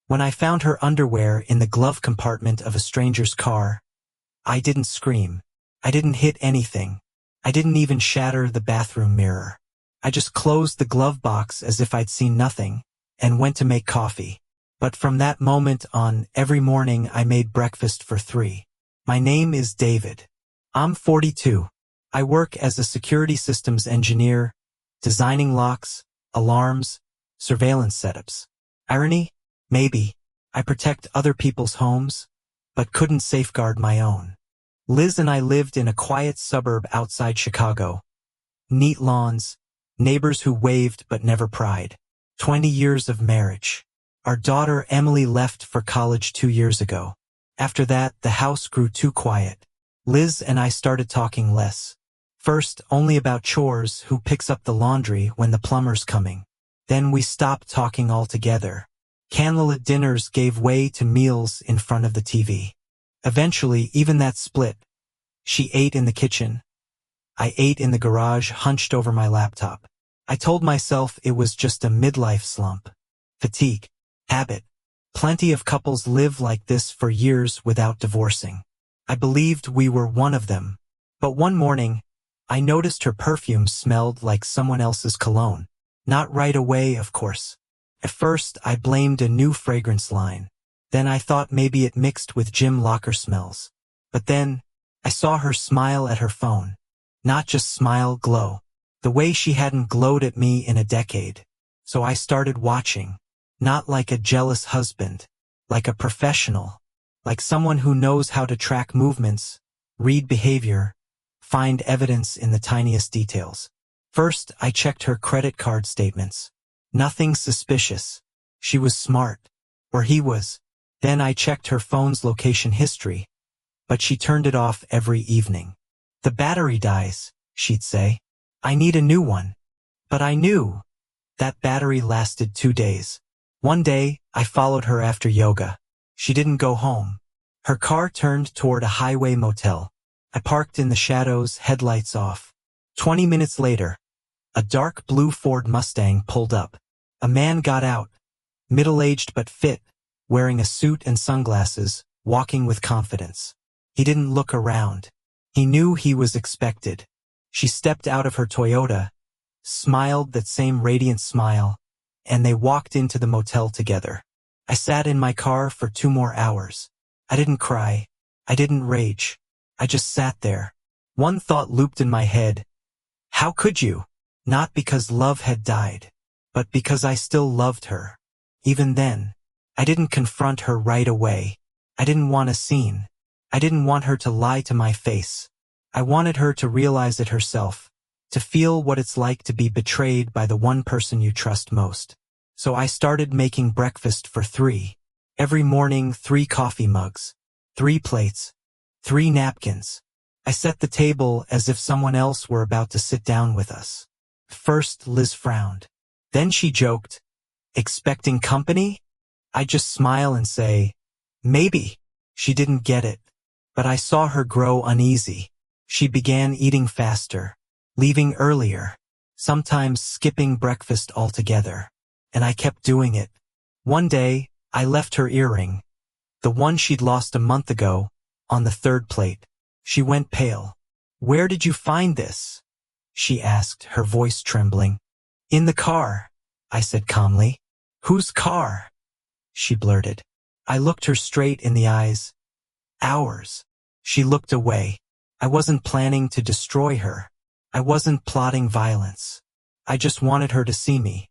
When I found her underwear in the glove compartment of a stranger's car, I didn't scream. I didn't hit anything. I didn't even shatter the bathroom mirror. I just closed the glove box as if I'd seen nothing, and went to make coffee. But from that moment on, every morning I made breakfast for 3. My name is David. I'm 42. I work as a security systems engineer, designing locks, alarms, surveillance setups. Irony? Maybe. I protect other people's homes, but couldn't safeguard my own. Liz and I lived in a quiet suburb outside Chicago. Neat lawns, neighbors who waved but never pried. 20 years of marriage. Our daughter Emily left for college 2 years ago. After that, the house grew too quiet. Liz and I started talking less. First, only about chores, who picks up the laundry when the plumber's coming. Then we stopped talking altogether. Candlelit dinners gave way to meals in front of the TV. Eventually, even that split. She ate in the kitchen. I ate in the garage, hunched over my laptop. I told myself it was just a midlife slump. Fatigue. Habit. Plenty of couples live like this for years without divorcing. I believed we were one of them. But one morning, I noticed her perfume smelled like someone else's cologne. Not right away, of course. At first, I blamed a new fragrance line. Then I thought maybe it mixed with gym locker smells. But then, I saw her smile at her phone. Not just smile, glow. The way she hadn't glowed at me in a decade. So I started watching. Not like a jealous husband. Like a professional. Like someone who knows how to track movements, read behavior, find evidence in the tiniest details. First, I checked her credit card statements. Nothing suspicious. She was smart. Or he was. Then I checked her phone's location history. But she turned it off every evening. The battery dies, she'd say. I need a new one. But I knew. That battery lasted 2 days. One day, I followed her after yoga. She didn't go home. Her car turned toward a highway motel. I parked in the shadows, headlights off. 20 minutes later, a dark blue Ford Mustang pulled up. A man got out, middle-aged but fit, wearing a suit and sunglasses, walking with confidence. He didn't look around. He knew he was expected. She stepped out of her Toyota, smiled that same radiant smile, and they walked into the motel together. I sat in my car for 2 more hours. I didn't cry. I didn't rage. I just sat there. One thought looped in my head. How could you? Not because love had died, but because I still loved her. Even then, I didn't confront her right away. I didn't want a scene. I didn't want her to lie to my face. I wanted her to realize it herself, to feel what it's like to be betrayed by the one person you trust most. So I started making breakfast for 3. Every morning, 3 coffee mugs, 3 plates, 3 napkins. I set the table as if someone else were about to sit down with us. First, Liz frowned. Then she joked, expecting company? I'd just smile and say, maybe. She didn't get it. But I saw her grow uneasy. She began eating faster, leaving earlier, sometimes skipping breakfast altogether. And I kept doing it. One day, I left her earring, the one she'd lost a month ago, on the 3rd plate. She went pale. Where did you find this? She asked, her voice trembling. In the car, I said calmly. Whose car? She blurted. I looked her straight in the eyes. Ours. She looked away. I wasn't planning to destroy her. I wasn't plotting violence. I just wanted her to see me.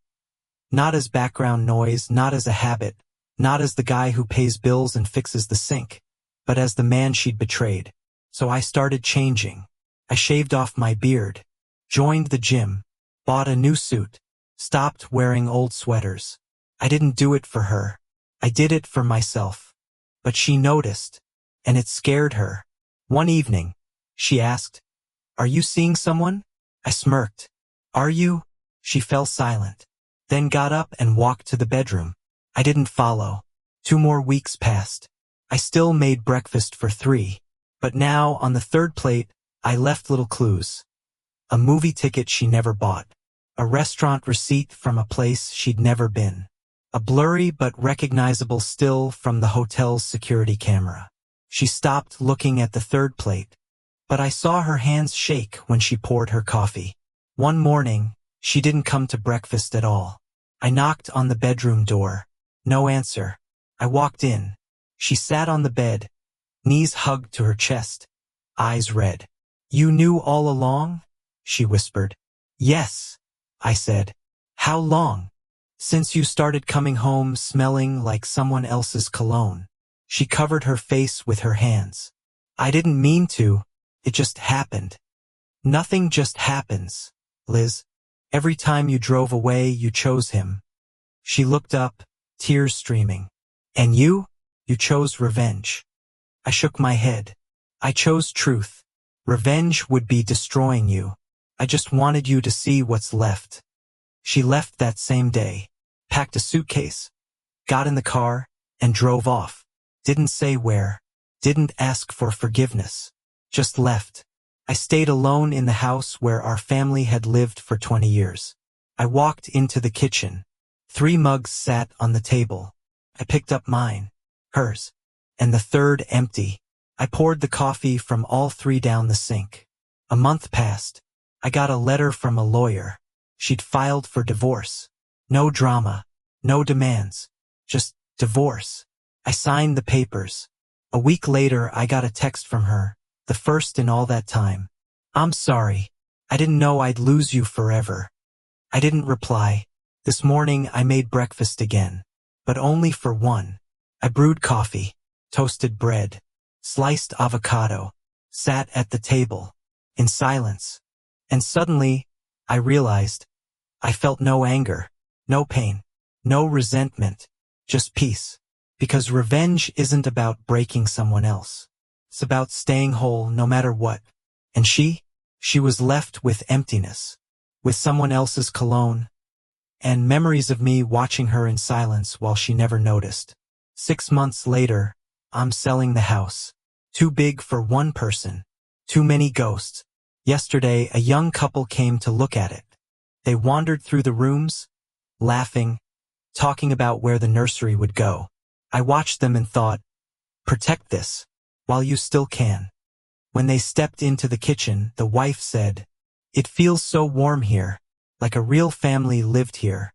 Not as background noise, not as a habit, not as the guy who pays bills and fixes the sink, but as the man she'd betrayed. So I started changing. I shaved off my beard, joined the gym, bought a new suit, stopped wearing old sweaters. I didn't do it for her. I did it for myself. But she noticed, and it scared her. One evening, she asked, Are you seeing someone? I smirked. Are you? She fell silent, then got up and walked to the bedroom. I didn't follow. 2 more weeks passed. I still made breakfast for 3. But now, on the 3rd plate, I left little clues. A movie ticket she never bought. A restaurant receipt from a place she'd never been. a blurry but recognizable still from the hotel's security camera. She stopped looking at the third plate, but I saw her hands shake when she poured her coffee. One morning, she didn't come to breakfast at all. I knocked on the bedroom door. No answer. I walked in. She sat on the bed, knees hugged to her chest, eyes red. "You knew all along?" she whispered. "Yes," I said. "How long?" "Since you started coming home smelling like someone else's cologne." She covered her face with her hands. "I didn't mean to. It just happened." "Nothing just happens, Liz. Every time you drove away, you chose him." She looked up, tears streaming. "And you? You chose revenge." I shook my head. "I chose truth. Revenge would be destroying you. I just wanted you to see what's left." She left that same day, packed a suitcase, got in the car, and drove off. Didn't say where, didn't ask for forgiveness, just left. I stayed alone in the house where our family had lived for 20 years. I walked into the kitchen. 3 mugs sat on the table. I picked up mine, hers, and the third empty. I poured the coffee from all 3 down the sink. A month passed. I got a letter from a lawyer. She'd filed for divorce. No drama, no demands, just divorce. I signed the papers. A week later, I got a text from her, the first in all that time. "I'm sorry. I didn't know I'd lose you forever." I didn't reply. This morning, I made breakfast again, but only for one. I brewed coffee, toasted bread, sliced avocado, sat at the table, in silence. And suddenly, I realized, I felt no anger, no pain, no resentment, just peace. Because revenge isn't about breaking someone else. It's about staying whole no matter what. And she was left with emptiness, with someone else's cologne, and memories of me watching her in silence while she never noticed. 6 months later, I'm selling the house. Too big for one person. Too many ghosts. Yesterday, a young couple came to look at it. They wandered through the rooms, laughing, talking about where the nursery would go. I watched them and thought, protect this, while you still can. When they stepped into the kitchen, the wife said, "It feels so warm here, like a real family lived here."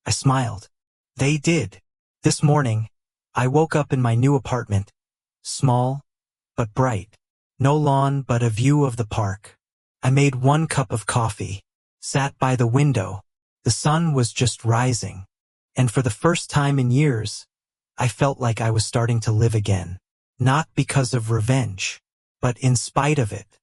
I smiled. They did. This morning, I woke up in my new apartment, small, but bright. No lawn, but a view of the park. I made 1 cup of coffee, sat by the window. The sun was just rising. And for the first time in years, I felt like I was starting to live again. Not because of revenge, but in spite of it.